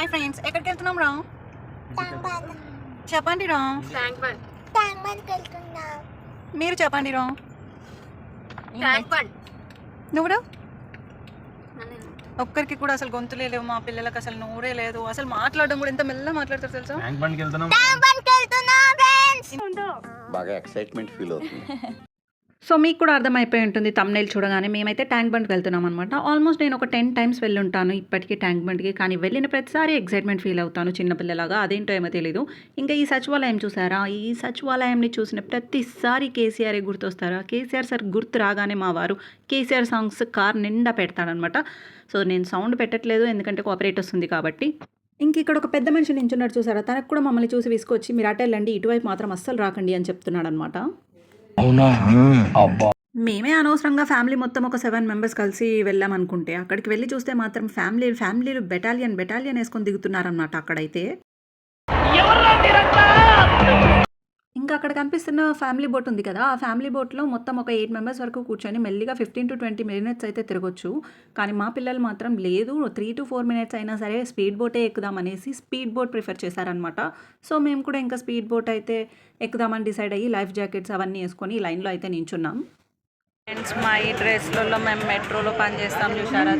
Hi friends, ఎక్కడికి వెళ్తున్నాం రా? చెప్పండి రా. మీరు చెప్పండి రా. నువ్వు రా. ఒక్కరికి కూడా అసలు గొంతులే లేవు, మా పిల్లలకు అసలు నోరే లేదు, అసలు మాట్లాడడం కూడా ఎంత మెల్ల మాట్లాడతారు తెలుసా. బాగా ఎక్సైట్మెంట్ ఫీల్ అవుతుంది. సో మీకు కూడా అర్థమైపోయి ఉంటుంది తమ్నైల్ చూడగానే. మేమైతే ట్యాంక్ బండ్కి వెళ్తున్నాం అనమాట. ఆల్మోస్ట్ నేను ఒక 10 times వెళ్ళి ఉంటాను ఇప్పటికీ ట్యాంక్ బండ్కి. కానీ వెళ్ళిన ప్రతిసారి ఎక్సైట్మెంట్ ఫీల్ అవుతాను చిన్నపిల్లలాగా, అదేంటో ఏమో తెలీదు. ఇంకా ఈ సచివాలయం చూసారా, ఈ సచివాలయంని చూసిన ప్రతిసారి కేసీఆర్ గుర్తొస్తారా. కేసీఆర్ సార్ గుర్తు రాగానే మా వారు కేసీఆర్ సాంగ్స్ కార్ నిండా పెడతాడనమాట. సో నేను సౌండ్ పెట్టట్లేదు ఎందుకంటే కాపరేట్ వస్తుంది కాబట్టి. ఇంక ఇక్కడ ఒక పెద్ద మనిషి నించున్నాడు చూసారా, తనకు కూడా మమ్మల్ని చూసి విసుకొచ్చి మీరు అటు వెళ్ళండి, ఇటువైపు మాత్రం అస్సలు రాకండి అని చెప్తున్నాడు అనమాట. మేమే అనవసరంగా ఫ్యామిలీ మొత్తం ఒక 7 members కలిసి వెళ్ళాం అనుకుంటే, అక్కడికి వెళ్ళి చూస్తే మాత్రం ఫ్యామిలీలు బెటాలియన్ వేసుకొని దిగుతున్నారన్నమాట. అక్కడైతే ఇంకా అక్కడ కనిపిస్తున్న ఫ్యామిలీ బోట్ ఉంది కదా, ఆ ఫ్యామిలీ బోట్లో మొత్తం ఒక 8 members వరకు కూర్చొని మెల్లిగా 15 to 20 minutes అయితే తిరగొచ్చు. కానీ మా పిల్లలు మాత్రం లేదు, 3 to 4 minutes అయినా సరే స్పీడ్ బోటే ఎక్కుదామనేసి స్పీడ్ బోట్ ప్రిఫర్ చేశారనమాట. సో మేము కూడా ఇంకా స్పీడ్ బోట్ అయితే ఎక్కుదామని డిసైడ్ అయ్యి లైఫ్ జాకెట్స్ అవన్నీ వేసుకొని లైన్లో అయితే నించున్నాం. ఫ్రెండ్స్, మా ఈ డ్రెస్లలో మేము మెట్రోలో పని చేస్తాం చూసారా,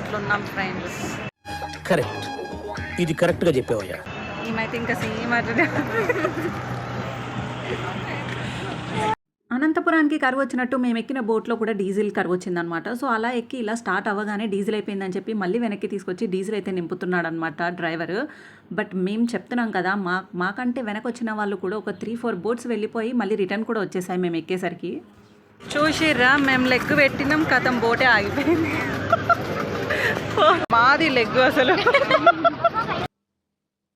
అట్లున్నాం ఫ్రెండ్స్. కరెక్ట్, ఇది కరెక్ట్గా చెప్పావయ్యా. మేమైతే ఇంకా సేమ్ అనంతపురానికి కరువు వచ్చినట్టు మేము ఎక్కిన బోట్లో కూడా డీజిల్ కరువు వచ్చిందనమాట. సో అలా ఎక్కి ఇలా స్టార్ట్ అవ్వగానే డీజిల్ అయిపోయిందని చెప్పి మళ్ళీ వెనక్కి తీసుకొచ్చి డీజిల్ అయితే నింపుతున్నాడు అనమాట డ్రైవర్. బట్ మేము చెప్తున్నాం కదా, మాకంటే వెనక వచ్చిన వాళ్ళు కూడా ఒక 3-4 boats వెళ్ళిపోయి మళ్ళీ రిటర్న్ కూడా వచ్చేసాయి మేము ఎక్కేసరికి. చూసిర్రా, మేము లెగ్ పెట్టినాం, కథం బోటే ఆగిపోయింది. మాది లెగ్ అసలు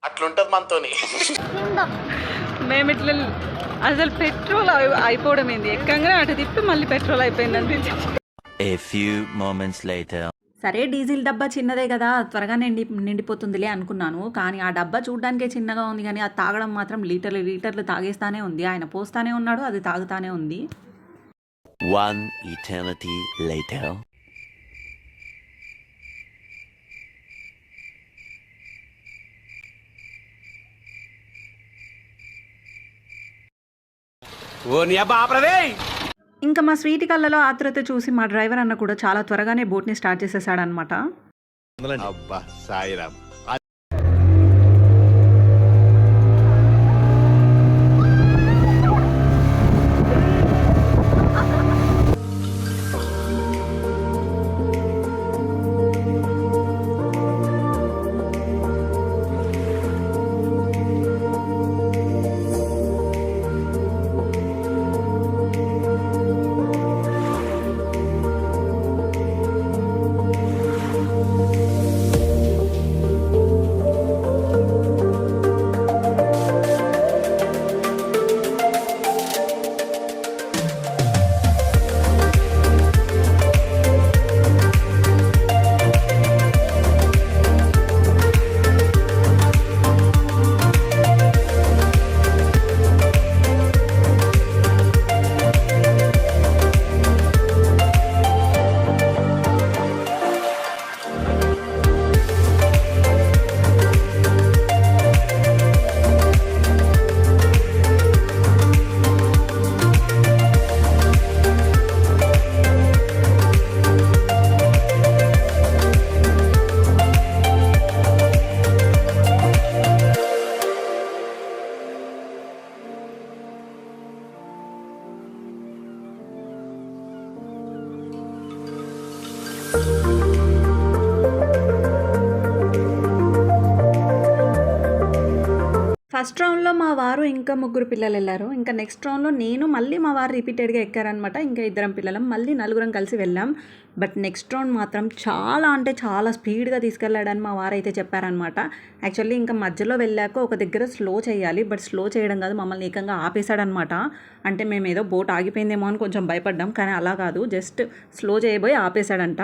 అట్లుంటది మనతోని. మేము ఇట్లా అసలు పెట్రోల్ అయిపోవడం ఏంది, ఎక్కంగానే అటు తిప్పి మళ్ళీ పెట్రోల్ అయిపోయింది అనిపించింది. సరే డీజిల్ డబ్బా చిన్నదే కదా, త్వరగా నిండిపోతుందిలే అనుకున్నాను. కానీ ఆ డబ్బా చూడడానికే చిన్నగా ఉంది, కానీ అది తాగడం మాత్రం లీటర్లు తాగేస్తానే ఉంది. ఆయన పోస్తానే ఉన్నాడు, అది తాగుతానే ఉంది. One eternity later. ఇంకా మా స్వీట్ కళ్ళలో ఆత్రత చూసి మా డ్రైవర్ అన్న కూడా చాలా త్వరగానే బోట్ని స్టార్ట్ చేసేసాడనమాట. అబ్బా సాయిరామ్. ఫస్ట్ రౌండ్లో మా వారు ఇంకా 3 పిల్లలు వెళ్ళారు. ఇంకా నెక్స్ట్ రౌండ్లో నేను మళ్ళీ మా వారు రిపీటెడ్గా ఎక్కారనమాట. ఇంకా 2 పిల్లలం మళ్ళీ 4 కలిసి వెళ్ళాం. బట్ నెక్స్ట్ రౌండ్ మాత్రం చాలా స్పీడ్గా తీసుకెళ్ళాడని మా వారు అయితే చెప్పారనమాట. యాక్చువల్లీ ఇంకా మధ్యలో వెళ్ళాక ఒక దగ్గర స్లో చేయాలి, బట్ స్లో చేయడం కాదు, మమ్మల్ని ఏకంగా ఆపేశాడనమాట. అంటే మేము ఏదో బోట్ ఆగిపోయిందేమో అని కొంచెం భయపడ్డాం, కానీ అలా కాదు, జస్ట్ స్లో చేయబోయి ఆపేశాడంట.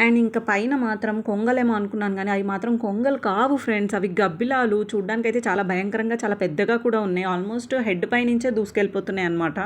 అండ్ ఇంకా పైన మాత్రం కొంగలేమో అనుకున్నాను, కానీ అవి మాత్రం కొంగలు కావు ఫ్రెండ్స్, అవి గబ్బిలాలు. చూడ్డానికి అయితే చాలా భయంకరంగా చాలా పెద్దగా కూడా ఉన్నాయి, ఆల్మోస్ట్ హెడ్ పై నుంచే దూసుకెళ్ళిపోతున్నాయి అన్నమాట.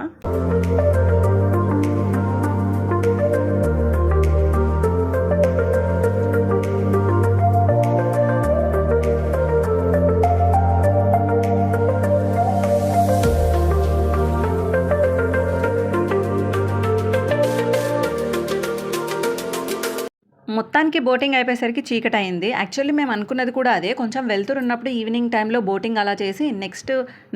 మొత్తానికి బోటింగ్ అయిపోయేసరికి చీకటి అయింది. యాక్చువల్లీ మేము అనుకున్నది కూడా అదే, కొంచెం వెళ్తురు ఉన్నప్పుడు ఈవినింగ్ టైంలో బోటింగ్ అలా చేసి నెక్స్ట్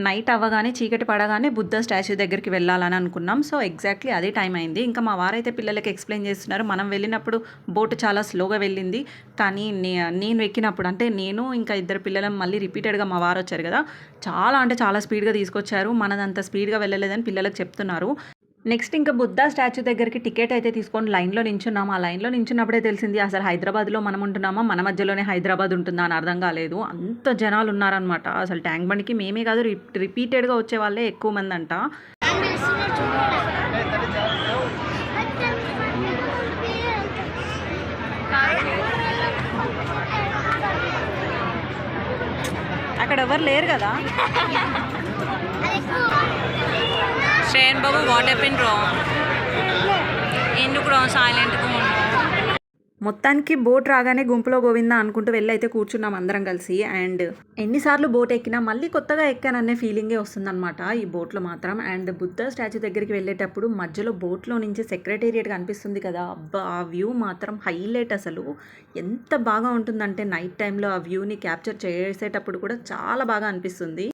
నైట్ అవ్వగానే చీకటి పడగానే బుద్ధ స్టాచ్యూ దగ్గరికి వెళ్ళాలని అనుకున్నాం. సో ఎగ్జాక్ట్లీ అదే టైం అయింది. ఇంకా మా వారైతే పిల్లలకి ఎక్స్ప్లెయిన్ చేస్తున్నారు. మనం వెళ్ళినప్పుడు బోట్ చాలా స్లోగా వెళ్ళింది, కానీ నేను ఎక్కినప్పుడు అంటే నేను ఇంకా ఇద్దరు పిల్లలం మళ్ళీ రిపీటెడ్గా మా వారు వచ్చారు కదా, చాలా అంటే చాలా స్పీడ్గా తీసుకొచ్చారు. మనదంత స్పీడ్గా వెళ్ళలేదని పిల్లలకు చెప్తున్నారు. నెక్స్ట్ ఇంకా బుద్ధ స్టాచ్యూ దగ్గరికి టికెట్ అయితే తీసుకొని లైన్లో నించున్నాము. ఆ లైన్లో నించున్నప్పుడే తెలిసింది అసలు హైదరాబాద్లో మనం ఉంటున్నామా, మన మధ్యలోనే హైదరాబాద్ ఉంటుందా అని అర్థం కాలేదు. అంత జనాలు ఉన్నారనమాట. అసలు ట్యాంక్ బండికి మేమే కాదు రిపీటెడ్గా వచ్చే వాళ్ళే ఎక్కువ మంది అంట. అక్కడ ఎవరు లేరు కదా. శ్రేయన్ బాబు వాట్ హ్యాపెన్ రా, ఎందుకు రా సైలెంట్గా ఉన్నావు? మొత్తానికి బోట్ రాగానే గుంపులో గోవిందా అనుకుంటూ వెళ్ళి అయితే కూర్చున్నాం అందరం కలిసి. అండ్ ఎన్నిసార్లు బోట్ ఎక్కినా మళ్ళీ కొత్తగా ఎక్కాననే ఫీలింగే వస్తుందన్నమాట ఈ బోట్లో మాత్రం. అండ్ బుద్ధ స్టాచ్యూ దగ్గరికి వెళ్ళేటప్పుడు మధ్యలో బోట్లో నుంచి సెక్రటేరియట్ కనిపిస్తుంది కదా, అబ్బా ఆ వ్యూ మాత్రం హైలైట్. అసలు ఎంత బాగా ఉంటుందంటే నైట్ టైంలో ఆ వ్యూని క్యాప్చర్ చేసేటప్పుడు కూడా చాలా బాగా అనిపిస్తుంది.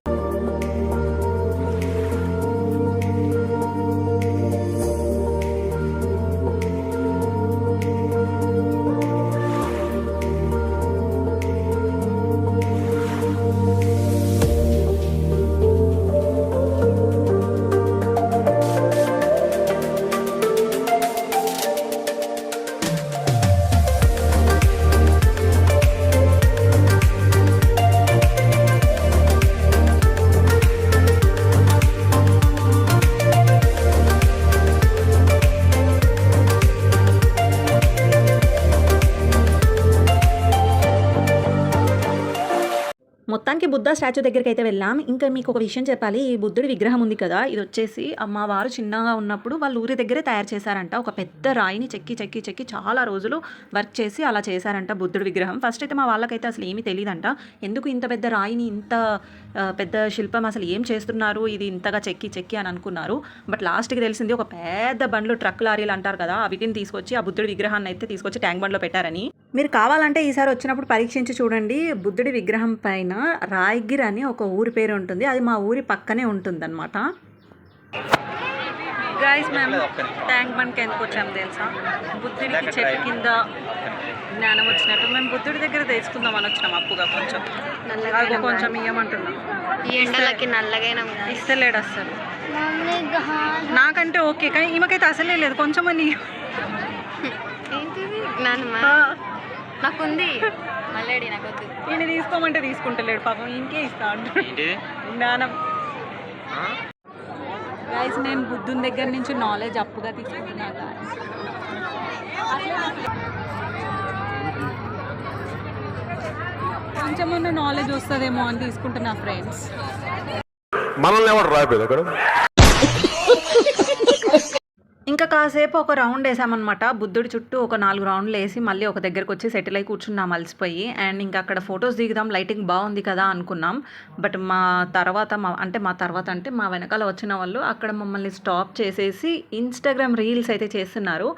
మొత్తానికి బుద్ధ స్టాచ్యూ దగ్గరికి అయితే వెళ్ళాం. ఇంకా మీకు ఒక విషయం చెప్పాలి, ఈ బుద్ధుడి విగ్రహం ఉంది కదా, ఇది వచ్చేసి మా వారు చిన్నగా ఉన్నప్పుడు వాళ్ళ ఊరి దగ్గరే తయారు చేశారంట. ఒక పెద్ద రాయిని చెక్కి చెక్కి చెక్కి చాలా రోజులు వర్క్ చేసి అలా చేశారంట బుద్ధుడి విగ్రహం. ఫస్ట్ అయితే మా వాళ్ళకైతే అసలు ఏమీ తెలియదంట, ఎందుకు ఇంత పెద్ద రాయిని ఇంత పెద్ద శిల్పం అసలు ఏం చేస్తున్నారు ఇది ఇంతగా చెక్కి చెక్కి అని అనుకున్నారు. బట్ లాస్ట్కి తెలిసింది ఒక పెద్ద బండ్లు ట్రక్ లారీలు అంటారు కదా, వీటిని తీసుకొచ్చి ఆ బుద్ధుడి విగ్రహాన్ని అయితే తీసుకొచ్చి ట్యాంక్ బండ్లో పెట్టారని. మీరు కావాలంటే ఈసారి వచ్చినప్పుడు పరీక్షించి చూడండి. బుద్ధుడి విగ్రహం పైన రాయగిర్ అని ఒక ఊరి పేరు ఉంటుంది, అది మా ఊరి పక్కనే ఉంటుంది అనమాట. గైస్ మేము ట్యాంక్ బండ్కి ఎందుకు వచ్చాము తెలుసా? బుద్ధుడికి చెట్టు కింద జ్ఞానం వచ్చినట్టు మేము బుద్ధుడి దగ్గర తెలుసుకుందాం అని వచ్చినాం. అప్పుగా కొంచెం కొంచెం ఇయ్యమంటున్నాం. ఈ ఎండలకి నల్లగైనా ఇస్తలేడు అసలు. నాకంటే ఓకే, కానీ ఈమెకైతే అసలే లేదు. కొంచెం అని ఏంటిది నాకుంది మళ్ళీ నాకు వద్దు. ఈయన తీసుకోమంటే తీసుకుంటలేడు పాపం, ఇంకే ఇస్తా అంటాడు జ్ఞానం. గైస్ నేను బుద్ధుని దగ్గర నుంచి నాలెడ్జ్ అప్పుగా తీసుకుంటున్నా. కొంచెమన్నా నాలెడ్జ్ వస్తుందేమో అని తీసుకుంటున్నా ఫ్రెండ్స్. మనల్ని ఎవరు రాయలేదు అక్కడ. ఇంకా కాసేపు ఒక రౌండ్ వేసామన్నమాట. బుద్ధుడి చుట్టూ ఒక 4 రౌండ్లు వేసి మళ్ళీ ఒక దగ్గరకు వచ్చి సెటిల్ అయి కూర్చున్నాం అలసిపోయి. అండ్ ఇంకా అక్కడ ఫొటోస్ దిగుదాం, లైటింగ్ బాగుంది కదా అనుకున్నాం. బట్ మా తర్వాత మా వెనకాల వచ్చిన వాళ్ళు అక్కడ మమ్మల్ని స్టాప్ చేసేసి ఇన్స్టాగ్రామ్ రీల్స్ అయితే చేస్తున్నారు.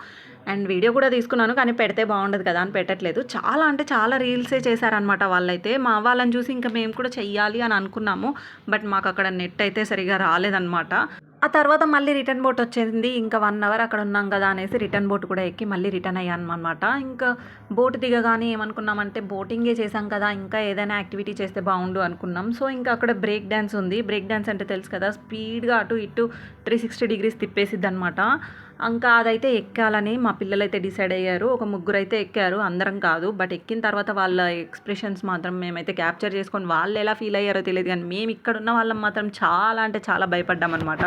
అండ్ వీడియో కూడా తీసుకున్నాను, కానీ పెడితే బాగుండదు కదా అని పెట్టట్లేదు. చాలా అంటే చాలా రీల్సే చేశారనమాట వాళ్ళైతే. మా వాళ్ళని చూసి ఇంకా మేము కూడా చెయ్యాలి అని అనుకున్నాము. బట్ మాకు అక్కడ నెట్ అయితే సరిగా రాలేదన్నమాట. ఆ తర్వాత మళ్ళీ రిటర్న్ బోట్ వచ్చేసింది. ఇంకా 1 అవర్ అక్కడ ఉన్నాం కదా అనేసి రిటర్న్ బోట్ కూడా ఎక్కి మళ్ళీ రిటర్న్ అయ్యాను అనమాట. ఇంకా బోట్ దిగగానే ఏమనుకున్నామంటే బోటింగే చేసాం కదా, ఇంకా ఏదైనా యాక్టివిటీ చేస్తే బాగుండు అనుకున్నాం. సో ఇంకా అక్కడ బ్రేక్ డ్యాన్స్ ఉంది. బ్రేక్ డ్యాన్స్ అంటే తెలుసు కదా, స్పీడ్గా అటు ఇటు 360 degrees తిప్పేసిద్ది అనమాట. ఇంకా అదైతే ఎక్కాలని మా పిల్లలు అయితే డిసైడ్ అయ్యారు. ఒక 3 అయితే ఎక్కారు, అందరం కాదు. బట్ ఎక్కిన తర్వాత వాళ్ళ ఎక్స్ప్రెషన్స్ మాత్రం మేమైతే క్యాప్చర్ చేసుకొని వాళ్ళు ఎలా ఫీల్ అయ్యారో తెలియదు, కానీ మేము ఇక్కడ ఉన్న వాళ్ళం మాత్రం చాలా అంటే చాలా భయపడ్డాం అనమాట.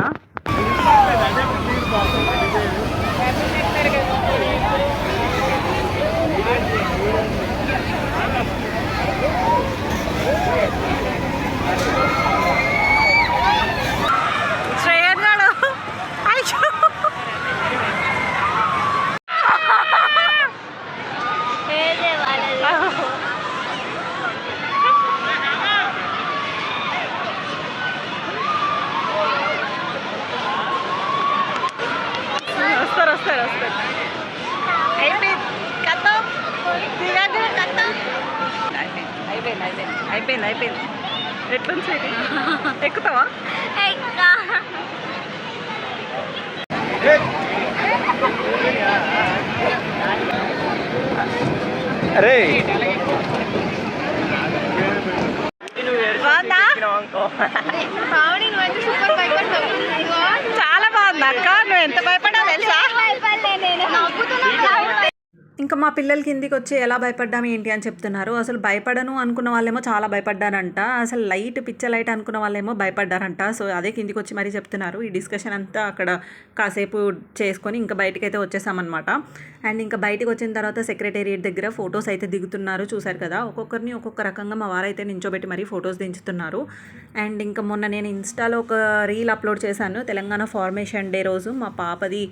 అయిపోయింది ఎట్లుంది స్వీటీ ఎక్కుతావా అరే బాగుందా పావని నువ్వైతే సూపర్ భయపడ్డావు చాలా బాగుంది అక్క నువ్వు ఎంత భయపడ్డావు తెలుసా ఇంకా మా పిల్లలు కిందికి వచ్చి ఎలా భయపడ్డాం ఏంటి అని చెప్తున్నారు. అసలు భయపడను అనుకున్న వాళ్ళేమో చాలా భయపడ్డారంట, అసలు లైట్ పిచ్చ లైట్ అనుకున్న వాళ్ళేమో భయపడ్డారంట. సో అదే కిందికి వచ్చి మరీ చెప్తున్నారు. ఈ డిస్కషన్ అంతా అక్కడ కాసేపు చేసుకొని ఇంకా బయటకైతే వచ్చేసామన్నమాట. అండ్ ఇంకా బయటకు వచ్చిన తర్వాత సెక్రటేరియట్ దగ్గర ఫొటోస్ అయితే దిగుతున్నారు. చూసారు కదా, ఒక్కొక్కరిని ఒక్కొక్క రకంగా మా వారైతే నించోబెట్టి మరీ ఫొటోస్ దించుతున్నారు. అండ్ ఇంకా మొన్న నేను ఇన్స్టాలో ఒక రీల్ అప్లోడ్ చేశాను. తెలంగాణ ఫార్మేషన్ డే రోజు మా పాపది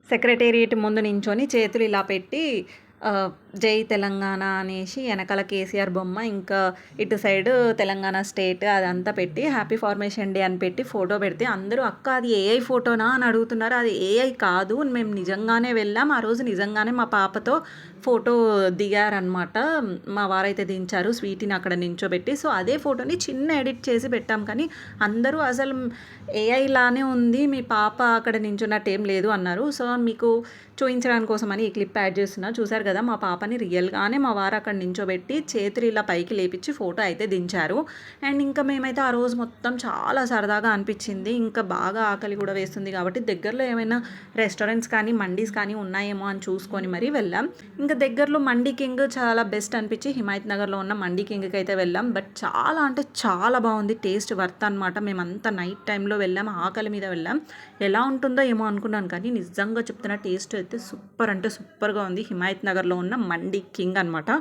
సెక్రటేరియట్ ముందు నించొని చేతులు ఇలా పెట్టి జై తెలంగాణ అనేసి వెనకాల కేసీఆర్ బొమ్మ, ఇంకా ఇటు సైడ్ తెలంగాణ స్టేట్ అదంతా పెట్టి హ్యాపీ ఫార్మేషన్ డే అని పెట్టి ఫోటో పెడితే అందరూ అక్క అది ఏఐ ఫోటోనా అని అడుగుతున్నారు. అది ఏఐ కాదు, మేము నిజంగానే వెళ్ళాం. ఆ రోజు నిజంగానే మా పాపతో ఫోటో దిగారనమాట. మా వారైతే దించారు స్వీటీని అక్కడ నించోబెట్టి. సో అదే ఫోటోని చిన్న ఎడిట్ చేసి పెట్టాం, కానీ అందరూ అసలు ఏఐ లానే ఉంది, మీ పాప అక్కడ నించున్నట్టు ఏం లేదు అన్నారు. సో మీకు చూపించడానికి కోసమని ఈ క్లిప్ యాడ్ చేస్తున్నా. చూసారు కదా, మా పాపని రియల్గానే మా వారు అక్కడ నించోబెట్టి చేతులు ఇలా పైకి లేపించి ఫోటో అయితే దించారు. అండ్ ఇంకా మేమైతే ఆ రోజు మొత్తం చాలా సరదాగా అనిపించింది. ఇంకా బాగా ఆకలి కూడా వేస్తుంది కాబట్టి దగ్గరలో ఏమైనా రెస్టారెంట్స్ కానీ మండీస్ కానీ ఉన్నాయేమో అని చూసుకొని మరీ వెళ్ళాం. ఇంకా దగ్గరలో మండీ కింగ్ చాలా బెస్ట్ అనిపించి హిమాయత్ నగర్లో ఉన్న మండీ కింగ్కి అయితే వెళ్ళాం. బట్ చాలా అంటే చాలా బాగుంది, టేస్ట్ వర్త్ అనమాట. మేమంతా నైట్ టైంలో వెళ్ళాం, ఆకలి మీద వెళ్ళాం. ఎలా ఉంటుందో ఏమో అనుకున్నాను, కానీ నిజంగా చెప్తున్న టేస్ట్ అయితే సూపర్ అంటే సూపర్గా ఉంది. హిమాయత్ నగర్లో ఉన్న మండీ కింగ్ అనమాట.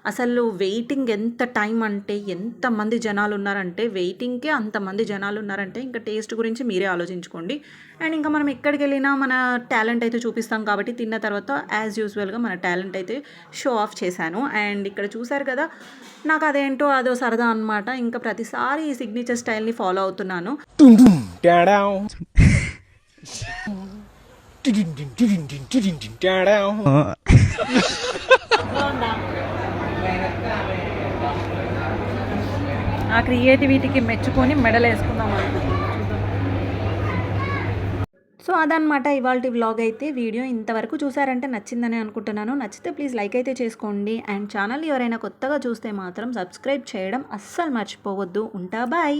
అసలు వెయిటింగ్ ఎంత టైం అంటే ఎంతమంది జనాలు ఉన్నారంటే, వెయిటింగ్కే అంతమంది జనాలు ఉన్నారంటే ఇంకా టేస్ట్ గురించి మీరే ఆలోచించుకోండి. అండ్ ఇంకా మనం ఎక్కడికి వెళ్ళినా మన టాలెంట్ అయితే చూపిస్తాం కాబట్టి తిన్న తర్వాత యాజ్ యూజువల్గా మన టాలెంట్ అయితే షో ఆఫ్ చేశాను. అండ్ ఇక్కడ చూసారు కదా, నాకు అదేంటో అదో సరదా అనమాట. ఇంకా ప్రతిసారి ఈ సిగ్నేచర్ స్టైల్ని ఫాలో అవుతున్నాను. ఆ క్రియేటివిటీకి మెచ్చుకొని మెడల్ వేసుకుందాం అనుకుంటున్నాను. సో అదనమాట ఇవాల్టి వ్లాగ్ అయితే. వీడియో ఇంతవరకు చూసారంటే నచ్చిందని అనుకుంటున్నాను. నచ్చితే ప్లీజ్ లైక్ అయితే చేసుకోండి. అండ్ ఛానల్ ఎవరైనా కొత్తగా చూస్తే మాత్రం సబ్స్క్రైబ్ చేయడం అస్సలు మర్చిపోవద్దు. ఉంటా, బాయ్.